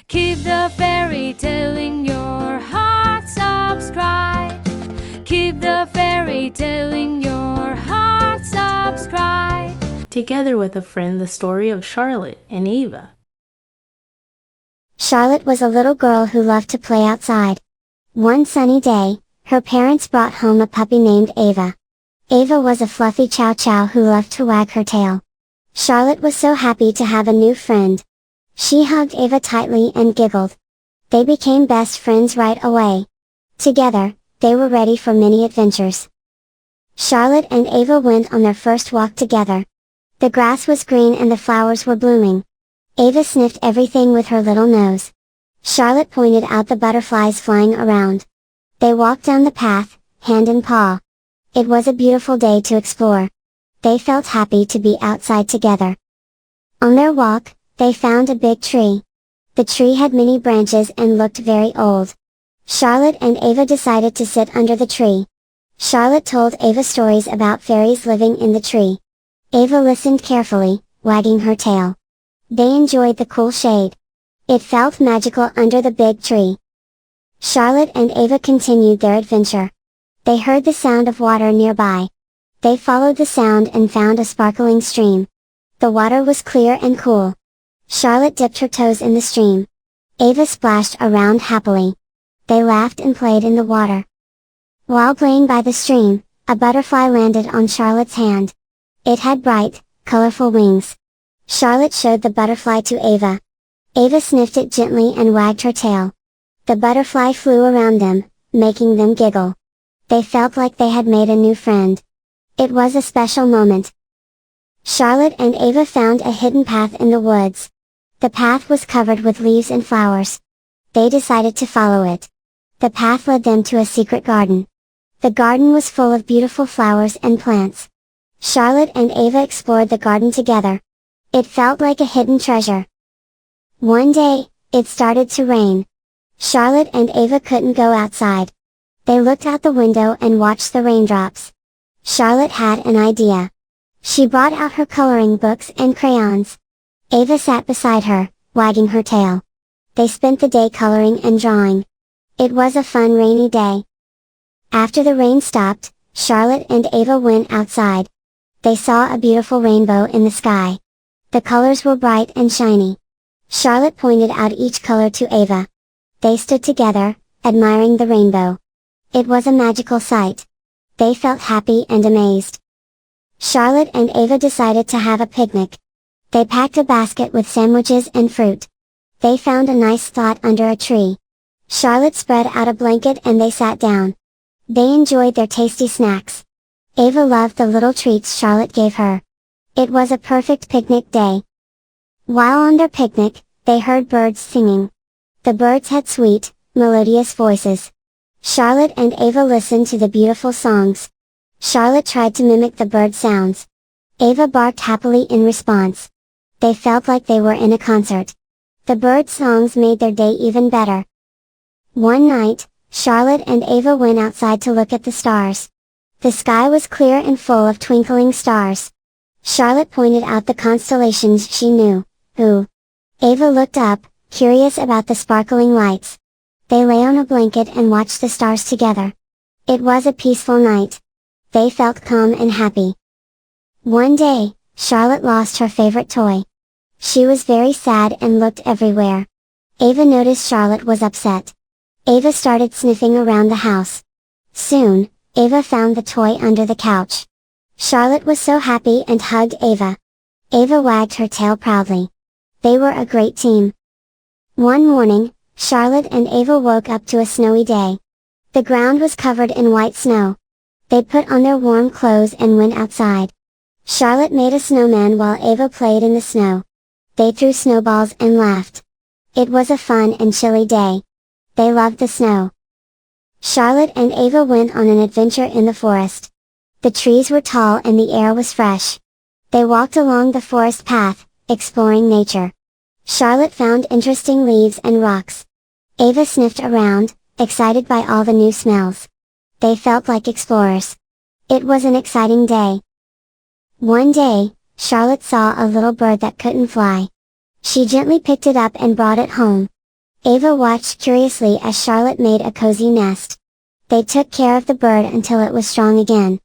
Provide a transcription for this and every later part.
Keep the fairy tale in your heart, subscribe. Keep the fairy tale in your heart, subscribe. Together with a friend, the story of Charlotte and Eva. Charlotte was a little girl who loved to play outside. One sunny day, her parents brought home a puppy named Ava. Ava was a fluffy chow chow who loved to wag her tail. Charlotte was so happy to have a new friend. She hugged Ava tightly and giggled. They became best friends right away. Together, they were ready for many adventures. Charlotte and Ava went on their first walk together. The grass was green and the flowers were blooming. Ava sniffed everything with her little nose. Charlotte pointed out the butterflies flying around. They walked down the path, hand in paw. It was a beautiful day to explore. They felt happy to be outside together. On their walk, they found a big tree. The tree had many branches and looked very old. Charlotte and Ava decided to sit under the tree. Charlotte told Ava stories about fairies living in the tree. Ava listened carefully, wagging her tail. They enjoyed the cool shade. It felt magical under the big tree. Charlotte and Ava continued their adventure. They heard the sound of water nearby. They followed the sound and found a sparkling stream. The water was clear and cool. Charlotte dipped her toes in the stream. Ava splashed around happily. They laughed and played in the water. While playing by the stream, a butterfly landed on Charlotte's hand. It had bright, colorful wings. Charlotte showed the butterfly to Ava. Ava sniffed it gently and wagged her tail. The butterfly flew around them, making them giggle. They felt like they had made a new friend. It was a special moment. Charlotte and Ava found a hidden path in the woods. The path was covered with leaves and flowers. They decided to follow it. The path led them to a secret garden. The garden was full of beautiful flowers and plants. Charlotte and Ava explored the garden together. It felt like a hidden treasure. One day, it started to rain. Charlotte and Ava couldn't go outside. They looked out the window and watched the raindrops. Charlotte had an idea. She brought out her coloring books and crayons. Ava sat beside her, wagging her tail. They spent the day coloring and drawing. It was a fun rainy day. After the rain stopped, Charlotte and Ava went outside. They saw a beautiful rainbow in the sky. The colors were bright and shiny. Charlotte pointed out each color to Ava. They stood together, admiring the rainbow. It was a magical sight. They felt happy and amazed. Charlotte and Ava decided to have a picnic. They packed a basket with sandwiches and fruit. They found a nice spot under a tree. Charlotte spread out a blanket and they sat down. They enjoyed their tasty snacks. Ava loved the little treats Charlotte gave her. It was a perfect picnic day. While on their picnic, they heard birds singing. The birds had sweet, melodious voices. Charlotte and Ava listened to the beautiful songs. Charlotte tried to mimic the bird sounds. Ava barked happily in response. They felt like they were in a concert. The bird songs made their day even better. One night, Charlotte and Ava went outside to look at the stars. The sky was clear and full of twinkling stars. Charlotte pointed out the constellations she knew. Ooh! Ava looked up, curious about the sparkling lights. They lay on a blanket and watched the stars together. It was a peaceful night. They felt calm and happy. One day, Charlotte lost her favorite toy. She was very sad and looked everywhere. Ava noticed Charlotte was upset. Ava started sniffing around the house. Soon, Ava found the toy under the couch. Charlotte was so happy and hugged Ava. Ava wagged her tail proudly. They were a great team. One morning, Charlotte and Ava woke up to a snowy day. The ground was covered in white snow. They put on their warm clothes and went outside. Charlotte made a snowman while Ava played in the snow. They threw snowballs and laughed. It was a fun and chilly day. They loved the snow. Charlotte and Ava went on an adventure in the forest. The trees were tall and the air was fresh. They walked along the forest path, exploring nature. Charlotte found interesting leaves and rocks. Ava sniffed around, excited by all the new smells. They felt like explorers. It was an exciting day. One day, Charlotte saw a little bird that couldn't fly. She gently picked it up and brought it home. Ava watched curiously as Charlotte made a cozy nest. They took care of the bird until it was strong again.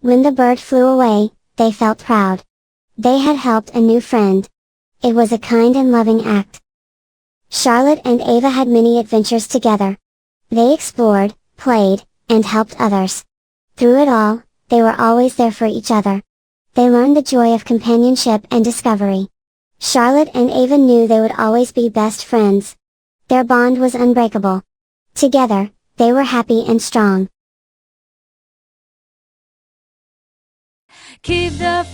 When the bird flew away, they felt proud. They had helped a new friend. It was a kind and loving act. Charlotte and Ava had many adventures together. They explored, played, and helped others. Through it all, they were always there for each other. They learned the joy of companionship and discovery. Charlotte and Ava knew they would always be best friends. Their bond was unbreakable. Together, they were happy and strong. Keep the